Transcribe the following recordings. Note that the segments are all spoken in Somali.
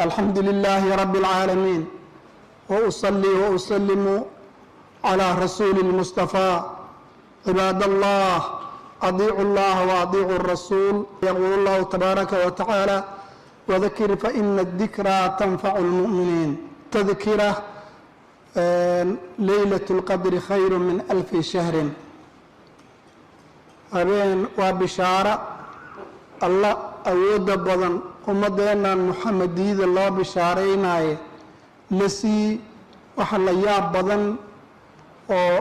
الحمد لله رب العالمين وأصلي وأسلم على رسول المصطفى عباد الله أطيعوا الله وأطيعوا الرسول يقول الله تبارك وتعالى وذكر فإن الذكرى تنفع المؤمنين تذكرة ليلة القدر خير من 1000 شهر habeen waa bishaaro alla awooda badan ummadeennan muxamadiida loo bishaaraynayo la sii waxa la yaab badan oo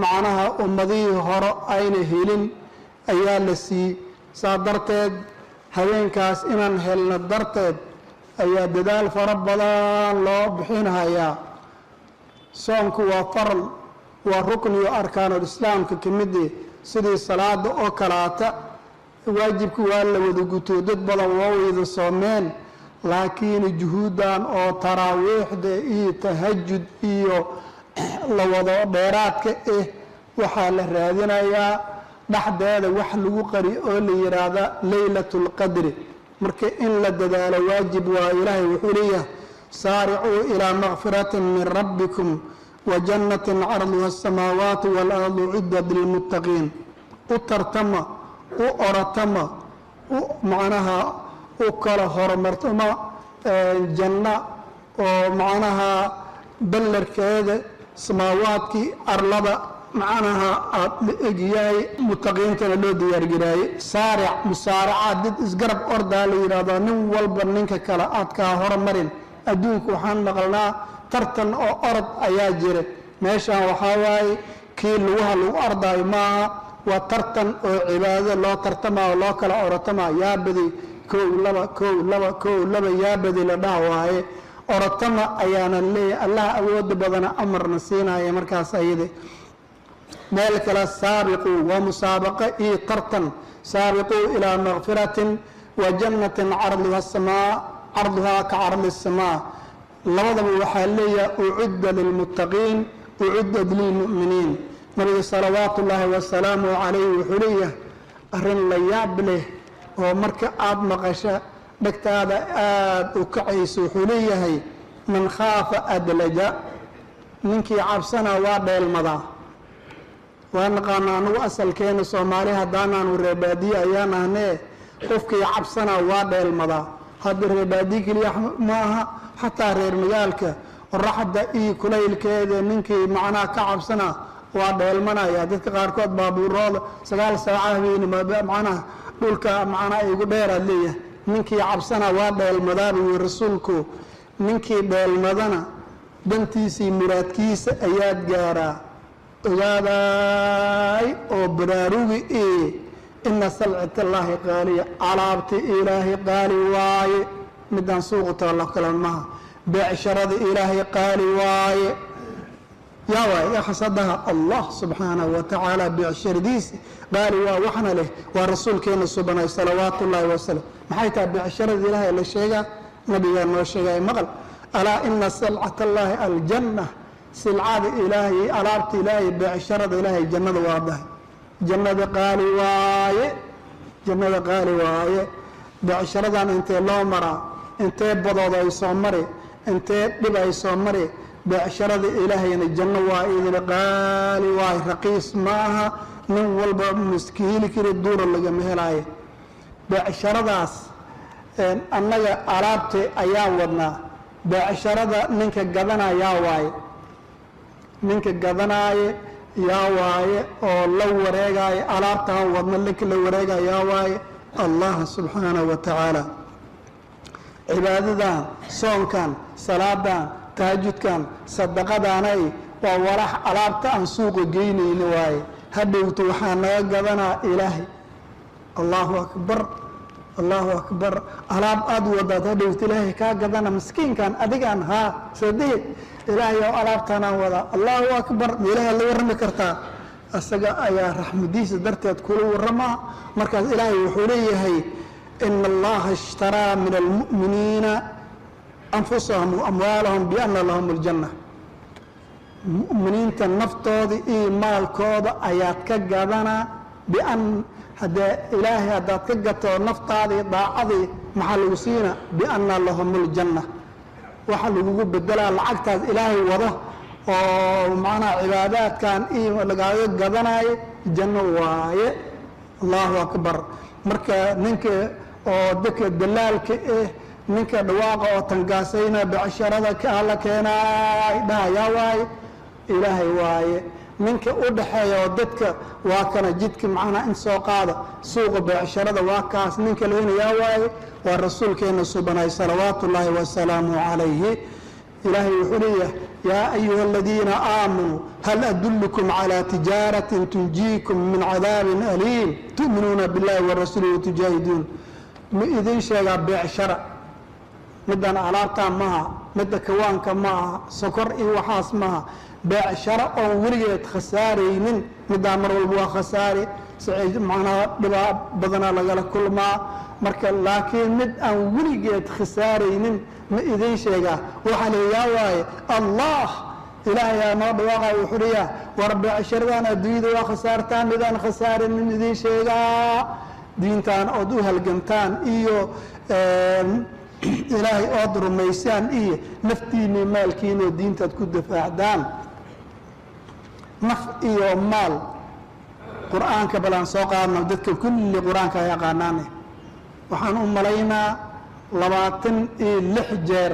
macnaha ummadihii hore ayna helin ayaa la sii saa darteed habeenkaas inaan helno darteed ayaa dadaal fara badan loo bixinayaa soonku waa faral waa rukn iyo arkaanul islaamka ka mid ah sidii salaada oo kalaata waajibku waa la wada guto dad badan waa wada soomeen laakiin juhuudan oo taraawiixda iyo tahajjud iyo la wada dheeraadka waxaa la raadinayaa dhaxdeeda wax lagu qari oo la yiraahdo laylatul qadri marka in la dadaalo waajib waa ilaahay wuxuu leeyahay saari'u ila maghfiratin min rabbikum وجنة عرضها السماوات والأرض عدة للمتقين وترتمى وأرتمى ومعناها وكلا هرمرتمى جنة ومعناها بلر كذا سماوات أرلبا معناها إجياي متقين تلو ديار جراي سارع مسارعة ضد إسقرب أرض على إرادة نول برنك كلا أتكا هرمرين أدوك وحن نقلنا tartan oo orod ayaa jira meeshaan waxa waaye kii lagu arday ma waa tartan oo cibaado loo tartamayo loo kala orotama yaa badi koow laba yaa badi la dhaawaaye orotama ayaana leeyahay Allah awood badan amarna siinaya markaas ayade meel kala saabiqu wa musaabaqa iyo tartan saabiqu ila maghfiratin wa jannatin 'arduha as-samaa 'arduha ka'ardi as-samaa labadaba waxaa leeyahay ucudda lilmuttaqiin ucudda lilmu'miniin nabiga salawaatu ullaahi wasalaamu calayhi wuxuu leeyahay arrin la yaab leh oo marka aad maqasho dhagtaada aad u kacayso wuxuu leeyahay man khaafa adlaja ninkii cabsana waa dheelmadaa waa naqaanaa anugu asalkeena soomaali haddaanaanu reebaadiye ayaan ahnee qofkii cabsana waa dheelmadaa hadda reebaadiye keliya ma aha حتى رير مجالك الرحدة كليل كذا منك معناه كعب سنة وعدل منا يا دتك قاركود بابور راد سجال ساعة بين ما معناه دولك معناه يقول دير اللي منك عب سنة وعدل مدار ورسولكو منك دل مدنا بنتيسي مراد كيس أياد جارا وجاداي أبراروي إن سلعة الله قالية علابت إلهي قالي واي مدان سوقته الله كلامها بعشرة إلهي قال واي يا حسدها الله سبحانه وتعالى بعشر ديس قال وحنا له والرسول كان سبحانه صلوات الله وسلم محيتها بعشرة إلهي للشيء نبي الله الشيء مغل ألا إن سلعة الله الجنة سلعة إلهي ألابت إلهي بعشرة إلهي جنة واضح جنة قال واي جنة قال واي بعشرة أنت الله مرة انت بدود اي سومري انت دب اي سومري بعشرة إلهي الجنة وايد قال واي رقيس معها من والب مسكين كده الدور اللي جمهلاي بعشرة داس انك عربت ايام ودنا بعشرة منك قدنا يا واي منك قدنا يا واي او لو وريغاي عربتها ودنا لك لو وريغاي يا واي الله سبحانه وتعالى عبادة صومكان صلاة تهجدكان صدقداناي وورح علابت أن سوق جيني نواي هدوت وحنا قدنا إلهي الله أكبر الله أكبر علاب أدودات هدوت إلهي كا قدنا مسكين كان أدقان ها صديق إلهي وعلابتنا ولا الله أكبر إلهي اللي ورمي كرتا أستقى يا رحمة ديس درتت كل ورما مركز إلهي وحوليه هي إن الله اشترى من المؤمنين أنفسهم وأموالهم بأن لهم الجنة المؤمنين تنفتض مال كود آيات كجابنا بأن هذا إلهي هذا كجت نفط هذه ضاعضي محل وسينا بأن لهم الجنة waxa lagugu bedelaa lacagtaas ilaahay wado oo macnaha cibaadaadkan iyo lagaaga gadanayo janno waaye allahu akbar marka ninka oo dadka dalaalka ninka dhawaaqa oo tangaasayna becsharada ka la keenay dhahaya waaye ilaahay waaye ninka u dhaxeeyo dadka waa kana jidka macna in soo qaada suuqa becsharada waa kaas ninka leeyahay waaye waa rasuulkeena subhanahu salawaatullaahi wa salaamu alayhi ilaahay wuxuu leeyahay yaa ayuha alladina aamanu hal adullukum ala tijaratin tunjiikum min cadaabin aliim tu'minuuna billahi wa rasuulihi wa tujaahiduun ma idin sheega becshara midana alaabta maaha midda kawaanka maaha sokor iyo waxaas maaha beecsharo oo weligeed khasaaraynin middaa mar walba waa khasaare sicid macnaha dhibaa badana lagala kulmaa marka laakiin mid aan weligeed khasaaraynin ma idin sheegaa waxaa leeyaa waaye allah ilaahay aa noo dhawaaqay wuxuu leeyaa war beecsharadan adduunyada waa khasaartaan midaan khasaaraynin idin sheegaa diintaan ood u halgantaan iyo ilaahay ood rumaysaan iyo naftiinii maalkiinoo diintaad ku dafaacdaan naf iyo maal qur-aanka balaan soo qaadno dadka kulli qur-aanka ay yaqaanaane waxaan u malaynaa 26 jeer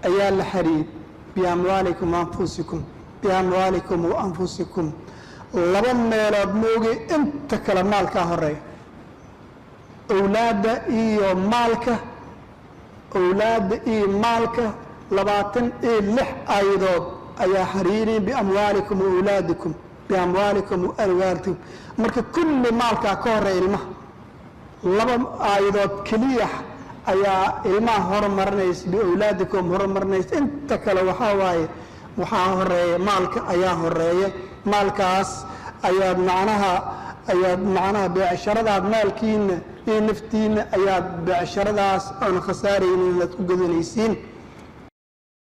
ayaa la xariir biamwaalikum wa anfusikum laba meelood mooge inta kale maalkaa horeeya awlaadda iyo maalka 26 aayadood ayaa xariirin biamwaalikum wa awlaadikum biamwaalikum wa awlaadikum marka kulli maalkaa ka horeeya ilmaha laba aayadood keliya ayaa ilmaha horumarinaysa biawlaadikum horumarinaysa inta kale waxaa waaye waxaa horeeya maalka ayaa horeeya maalkaas ayaad macnaha beecsharadaa maalkiina iyo naftiina ayaad beecsharadas aan khasaaraynin inaad ku gadanaysiin